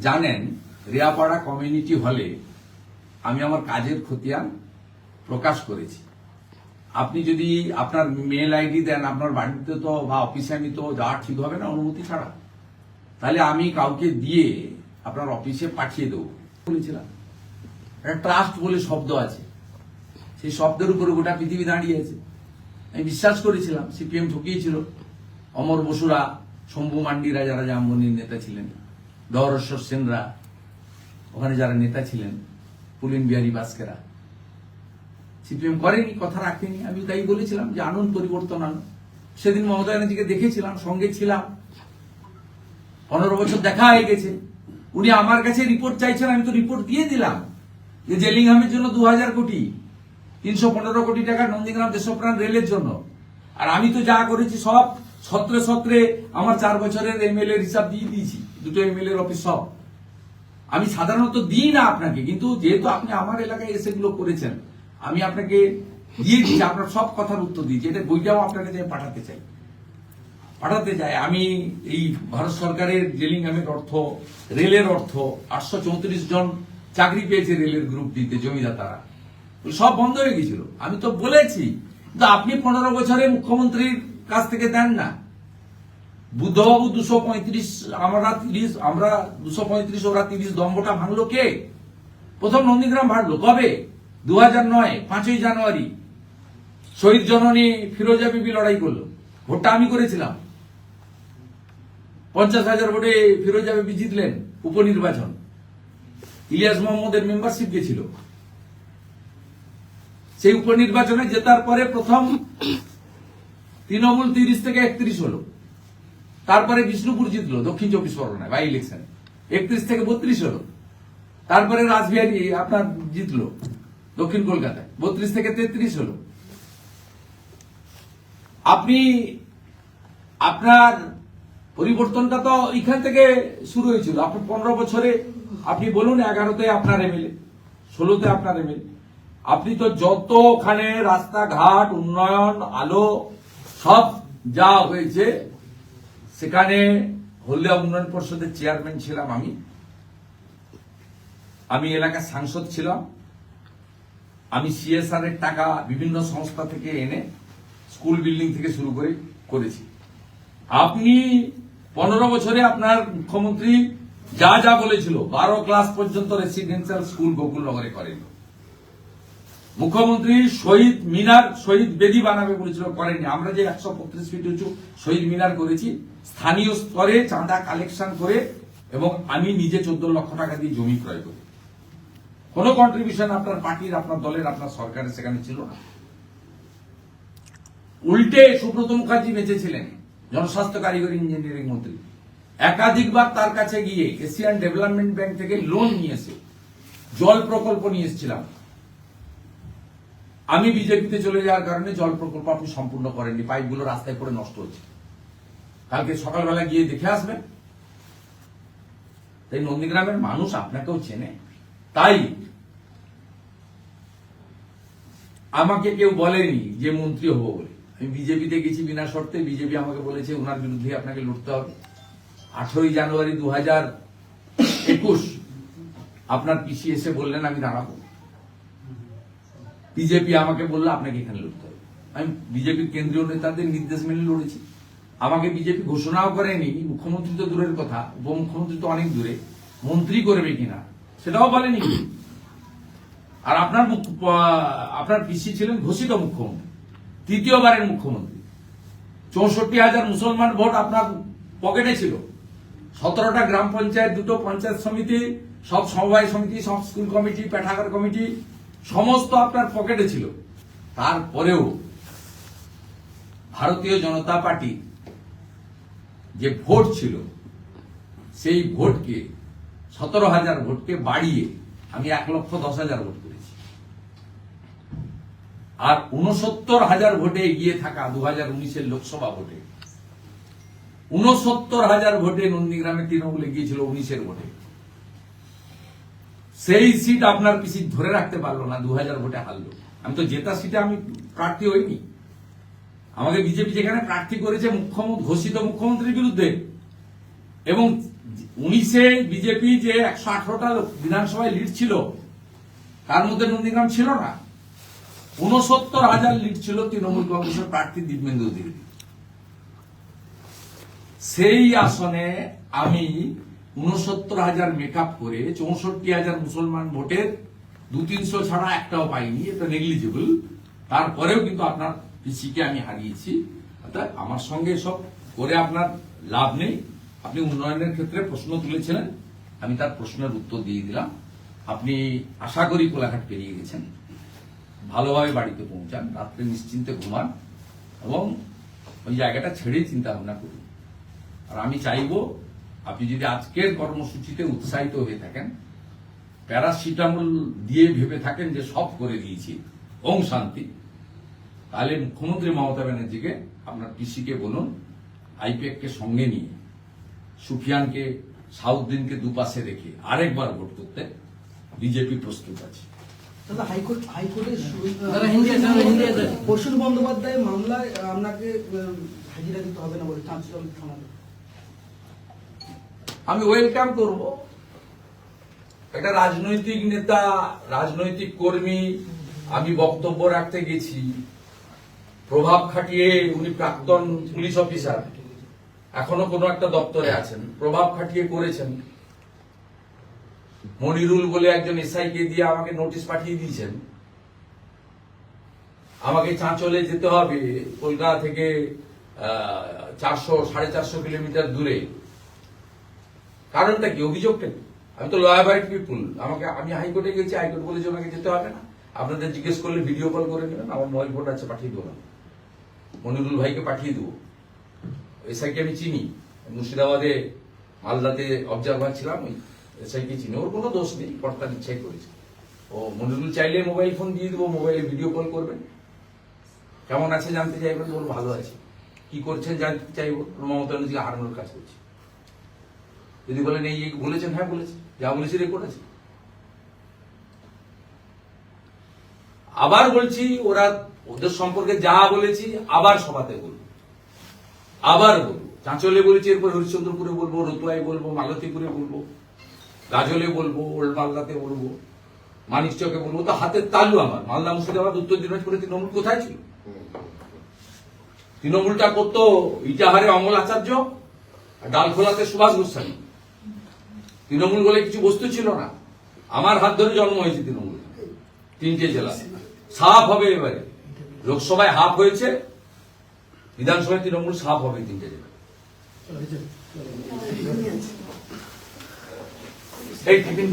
জানেন রিয়াপাড়া কমিউনিটি হলে আমি আমার কাজের খতিয়ান প্রকাশ করেছি। আপনি যদি আপনার মেল আইডি দেন, আপনার বাড়িতে তো বা অফিসে আমি তো যাওয়া ঠিক হবে না অনুমতি ছাড়া, তাহলে আমি কাউকে দিয়ে আপনার অফিসে পাঠিয়ে দেবো বলেছিলাম। একটা ট্রাস্ট বলে শব্দ আছে, সেই শব্দের উপরে গোটা পৃথিবী দাঁড়িয়ে আছে। আমি বিশ্বাস করেছিলাম। সিপিএম ঠকিয়েছিল। অমর বসুরা, শম্ভু মান্ডিরা যারা জামবনির নেতা ছিলেন, দহরেশ্বর সেনরা ওখানে যারা নেতা ছিলেন, পুলিন বিহারী বাস্কেরা, সিপিএম করেনি, কথা রাখেনি। আমি তাই বলেছিলাম যে আনুন, পরিবর্তন আনুন। সেদিন মমতা ব্যানার্জিকে দেখেছিলাম, সঙ্গে ছিলাম, 15 বছর দেখা হয়ে গেছে। উনি আমার কাছে রিপোর্ট চাইছেন, আমি তো রিপোর্ট দিয়ে দিলাম যে জেলিংহামের জন্য 2000 কোটি, 315 কোটি টাকা নন্দীগ্রাম দেশপ্রাণ রেলের জন্য। আর আমি তো যা করেছি সব সত্রে আমার 4 বছরের এমএলএ হিসাব দিয়ে দিয়েছি, দুটো এমএলএ অফিস সব। আমি সাধারণত দিই না আপনাকে, কিন্তু যেহেতু আপনি আমার এলাকায় এসে গুলো করেছেন, আমি আপনাকে দিয়ে দিচ্ছি। আপনার সব কথার উত্তর দিয়েছি। এটা বইটাও আপনার কাছে পাঠাতে চাই। আমি এই ভারত সরকারের জেলিংহামের অর্থ, রেলের অর্থ, 834 জন চাকরি পেয়েছে রেলের গ্রুপ ডিতে জমিদাতারা, সব বন্ধ হয়ে গেছিল। আমি তো বলেছি, কিন্তু আপনি 15 বছরে মুখ্যমন্ত্রীর কাছ থেকে দেন না। বুদ্ধবাবু 235, আমরা 30, আমরা 235, ওরা 30, দম্বটা ভাঙলো কে? প্রথম নন্দীগ্রাম ভাঙলো কবে? 2009, 5ই জানুয়ারি। শহীদ জননী ফিরোজা বিবি লড়াই করলো, ভোটটা আমি করেছিলাম। 50,000 ভোটে ফিরোজা বিবি জিতলেন উপনির্বাচন। ইলিয়াস মোহাম্মদের মেম্বারশিপ গেছিল। সেই উপনির্বাচনে জেতার পরে প্রথম তৃণমূল 30 থেকে 31 হলো। তারপরে বিষ্ণুপুর জিতলো দক্ষিণ 24 পরগনায় বাই ইলেকশন, 31 থেকে 32 হলো। তারপরে রাসবিহারী আপনার জিতলো দক্ষিণ কলকাতায়, 32 থেকে 33 হলো। আপনি আপনার পরিবর্তনটা তো এখান থেকে শুরু হয়েছিল। আপনি 15 বছরে আপনি বলুন, 11তে আপনার এমএলএ, 16তে আপনার এমএলএ। আপনি তো যতখানে রাস্তাঘাট, উন্নয়ন, আলো সব যা হয়েছে, সেখানে হলদিয়া উন্নয়ন পরিষদের চেয়ারম্যান ছিলাম আমি এলাকার সাংসদ ছিলাম। আমি সিএসআর এর টাকা বিভিন্ন সংস্থা থেকে এনে স্কুল বিল্ডিং থেকে শুরু করে করেছি। আপনি 15 বছরে আপনার মুখ্যমন্ত্রী যা বলেছিল, 12 ক্লাস পর্যন্ত রেসিডেন্সিয়াল স্কুল গোকুলনগরে করেন। মুখ্যমন্ত্রী শহীদ মিনার, শহীদ বেদি বানাবে বলেছিল, করেননি। আমরা যে 135 ফিট উঁচু শহীদ মিনার করেছি স্থানীয় স্তরে চাঁদা কালেকশন করে, এবং আমি নিজে 14 লক্ষ টাকা দিয়ে জমি ক্রয় করি। কোন কন্ট্রিবিউশন আপনার পার্টির, আপনার দলের, আপনার সরকারের সেখানে ছিল না। উল্টে সুব্রত মুখার্জি বেঁচেছিলেন, জনস্বাস্থ্য কারিগরি ইঞ্জিনিয়ারিং মন্ত্রী। একাধিকবার তার কাছে গিয়ে এশিয়ান ডেভেলপমেন্ট ব্যাংক থেকে লোন নিয়ে এসে জল প্রকল্প নিয়ে এসেছিলাম। আমি বিজেপিতে চলে যাওয়ার কারণে জল প্রকল্প আপনি সম্পূর্ণ করেননি, পাইপগুলো রাস্তায় পড়ে নষ্ট হচ্ছে। কালকে সকালবেলা গিয়ে দেখে আসবেন। তাই নন্দীগ্রামের মানুষ আপনাকেও চেনে। তাই আমাকে কেউ বলেনি যে মন্ত্রী হবো বলে। আমি বিজেপিতে গেছি বিনা শর্তে। বিজেপি আমাকে বলেছে ওনার বিরুদ্ধে আপনাকে লড়তে হবে। 18ই জানুয়ারি 2021 আপনার পিসি এসে বললেন আমি দাঁড়াবো। বিজেপি আমাকে বললো আপনাকে এখানে লড়তে হবে। আমি বিজেপির কেন্দ্রীয় নেতাদের নির্দেশ মেনে লড়েছি। আমাকে বিজেপি ঘোষণাও করেনি, মুখ্যমন্ত্রী তো দূরের কথা, উপমুখ্যমন্ত্রী তো অনেক দূরে, মন্ত্রী করবে কিনা সেটাও বলেনি। আর আপনার পিসি ছিলেন ঘোষিত মুখ্যমন্ত্রী, তৃতীয়বারের মুখ্যমন্ত্রী। 64,000 মুসলমান ভোট আপনার পকেটে ছিল। 17টা গ্রাম পঞ্চায়েত, 2টো পঞ্চায়েত সমিতি, সব সমবায় সমিতি, সব স্কুল কমিটি, পাঠাগার কমিটি, সমস্ত আপনার পকেটে ছিল। তারপরেও ভারতীয় জনতা পার্টি যে ভোট ছিল, সেই ভোটকে 17,000 ভোটকে বাড়িয়ে আমি 1,10,000 ভোট করেছি। আর 69,000 ভোটে এগিয়ে থাকা 2019-এর লোকসভা ভোটে 69,000 ভোটে নন্দীগ্রামে তৃণমূল এগিয়েছিল 19-এর ভোটে। সেই সিট আপনার পিসি ধরে রাখতে পারলো না, 2000 ভোটে হারলো। আমি তো জেতা সিটে আমি প্রার্থী হইনি। আমাকে বিজেপি যেখানে প্রার্থী করেছে ঘোষিত মুখ্যমন্ত্রীর বিরুদ্ধে, এবং 19-এ বিজেপি যে 118টা বিধানসভায় লিড ছিল তার মধ্যে নন্দীগ্রাম ছিল না। 69,000 লিড ছিল তৃণমূল কংগ্রেসের প্রার্থী দিব্যেন্দু অধিকারী। সেই আসনে আমি 69,000 মেকআপ করে 64,000 মুসলমান ভোটের 200-300 ছাড়া একটাও পাইনি, এটা নেগলিজেবল। তারপরেও কিন্তু আপনার পিসিকে আমি হারিয়েছি। অর্থাৎ আমার সঙ্গে সব করে আপনার লাভ নেই। আপনি উন্নয়নের ক্ষেত্রে প্রশ্ন তুলেছিলেন, আমি তার প্রশ্নের উত্তর দিয়ে দিলাম। আপনি আশা করি কোলাঘাট পেরিয়ে গেছেন, ভালোভাবে বাড়িতে পৌঁছান, রাত্রে নিশ্চিন্তে ঘুমান এবং ওই জায়গাটা ছেড়েই চিন্তা ভাবনা করুন। আর আমি চাইবো আপনি যদি আজকের কর্মসূচিতে উৎসাহিত হয়ে থাকেন, প্যারাসিটামল দিয়ে ভেবে থাকেন যে সব করে দিয়েছি, ওম শান্তি, তাহলে মুখ্যমন্ত্রী মমতা ব্যানার্জিকে আপনার পিসিকে বলুন আইপ্যাককে সঙ্গে নিয়ে সুফিয়ানকে, সাউদ্দিনকে দুপাশে রেখে আরেকবার ভোট করতে বিজেপি প্রস্তুত আছে। দাদা, হাইকোর্টের হিন্দি প্রসূন বন্দ্যোপাধ্যায় মামলায় আপনাকে হাজিরা দিতে হবে না বলে চাঞ্চল্য থানাতে। আমি ওয়েলকাম করব। একটা রাজনৈতিক নেতা, রাজনৈতিক কর্মী, আমি বক্তব্য রাখতে গেছি, প্রভাব খাটিয়ে, উনি প্রাক্তন পুলিশ অফিসার, এখনো কোনো একটা দপ্তরে আছেন, প্রভাব খাটিয়ে করেছেন। মনিরুল বলে একজন এসআই কে দিয়ে আমাকে নোটিশ পাঠিয়ে দিয়েছেন, আমাকে চাঁচলে যেতে হবে কলকাতা থেকে 400-450 কিলোমিটার দূরে। কারণটা কি, অভিযোগটা কি? আমি তো ল অ্যাবাইড পিপুল, আমি হাইকোর্টে গেছি, হাইকোর্ট বলেছে ওনাকে যেতে হবে না। আপনাদের জিজ্ঞেস করলে ভিডিও কল করে নেবেন, আমার মোবাইল ফোন আছে, পাঠিয়ে দেবো। মনিরুল ভাইকে পাঠিয়ে দেবো। এসআইকে আমি চিনি, মুর্শিদাবাদে মালদাতে অবজারভার ছিলাম, ওই এসআইকে চিনি, ওর কোনো দোষ নেই, কর্তার ইচ্ছাই করেছে। ও মনিরুল চাইলে মোবাইল ফোন দিয়ে দেবো, মোবাইলে ভিডিও কল করবেন, কেমন আছে জানতে চাইবেন, বল ভালো আছে, কি করছেন জানতে চাইবো, মমতা ব্যানার্জিকে হারানোর কাজ করছে। যদি বলেন এই বলেছেন, হ্যাঁ বলেছে, যা বলেছি রেকর্ড আছে। আবার বলছি, ওদের সম্পর্কে যা বলেছি আবার সভাতে বলবো, আবার বলবো। চাঁচলে বলেছি, এরপর হরিশ্চন্দ্রপুরে বলবো, রতুয়ায় বলবো, মালতীপুরে বলবো, গাজলে বলবো, ওল্ড মালদাতে বলবো, মানিকচকে বলবো। তো হাতের তালু আমার। মালদা, মুর্শিদাবাদ, উত্তর দিনাজপুরে তৃণমূল কোথায় ছিল? তৃণমূলটা করতো ইটাহারে অমল আচার্য, ডালখোলাতে সুভাষ গোস্বামী। তৃণমূল বলে কিছু বস্তু ছিল না। আমার হাত ধরে জন্ম হয়েছে তৃণমূল, 3টে জেলা। সাফ হবে এবারে, লোকসভায় হাফ হয়েছে, বিধানসভায় তৃণমূল সাফ হবে 3টে জেলা। এই টিফিন